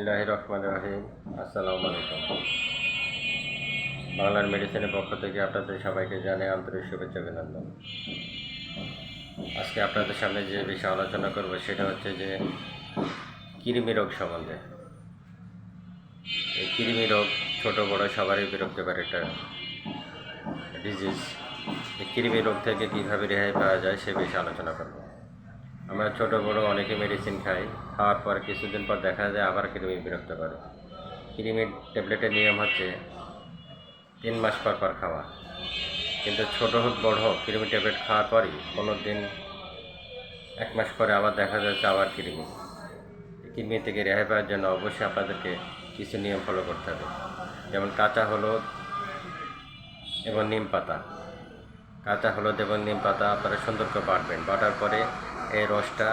রহিম। আসসালামু আলাইকুম। বাংলার মেডিসিনের পক্ষ থেকে আপনাদের সবাইকে জানাই আন্তরিক শুভেচ্ছা অভিনন্দন। আজকে আপনাদের সামনে যে বিষয়ে আলোচনা করব সেটা হচ্ছে যে কৃমি রোগ সম্বন্ধে। এই কৃমি রোগ ছোট বড় সবারই বিরক্তিকর একটা ডিজিজ। এই কৃমি রোগ থেকে কীভাবে রেহাই পাওয়া যায় সে বিষয়ে আলোচনা করব। আমরা ছোট বড় অনেকে মেডিসিন খাই, খাওয়ার পর কিছুদিন পর দেখা যায় আবার কৃমি বিরক্ত করে। কৃমির ট্যাবলেটের নিয়ম হচ্ছে 3 মাস পর পর খাওয়া, কিন্তু ছোটো হোক বড় হোক কৃমি ট্যাবলেট খাওয়ার পরই 15 দিন 1 মাস পরে আবার দেখা যাচ্ছে আবার কৃমি থেকে রেহাই পাওয়ার জন্য অবশ্যই আপনাদেরকে কিছু নিয়ম ফলো করতে হবে। যেমন কাঁচা হলুদ এবং নিম পাতা আপনারা সুন্দর করে বাটবেন। বাটার পরে এই রসটা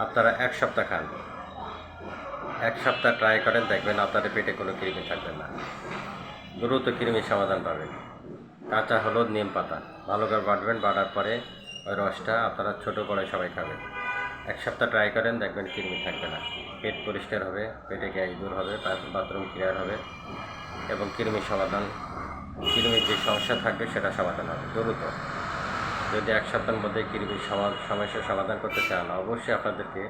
আপনারা 1 সপ্তাহ খান। 1 সপ্তাহ ট্রাই করেন, দেখবেন আপনাদের পেটে কোনো কৃমি থাকবে না, দ্রুত কৃমির সমাধান পাবেন। কাঁচা হলুদ নিম পাতা ভালো করে বাটবেন, বাটার পরে ওই রসটা আপনারা ছোটো করে সবাই খাবেন। 1 সপ্তাহ ট্রাই করেন, দেখবেন কৃমি থাকবে না, পেট পরিষ্কার হবে, পেটে গ্যাস দূর হবে, বাথরুম ক্লিয়ার হবে এবং কৃমির যে সমস্যা থাকবে সেটা সমাধান হবে দ্রুত। যদি 1 সপ্তাহের মধ্যে কৃমির সমস্যার সমাধান করতে চান, অবশ্যই আপনাদেরকে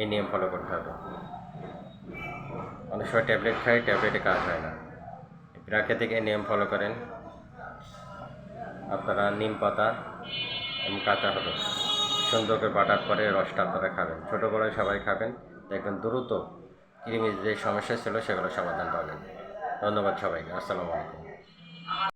এই নিয়ম ফলো করতে হবে। অনেক সময় ট্যাবলেট খাই, ট্যাবলেটে কাজ হয় না। প্রাকৃতিক এই নিয়ম ফলো করেন, আপনারা নিম পাতা এবং কাঁচা হলুদ সুন্দর করে বাটার পরে রসটা আপনারা খাবেন, ছোটো বড় সবাই খাবেন, দেখবেন দ্রুত কৃমির যে সমস্যা ছিল সেগুলো সমাধান পাবেন। ধন্যবাদ সবাইকে। আসসালামু আলাইকুম।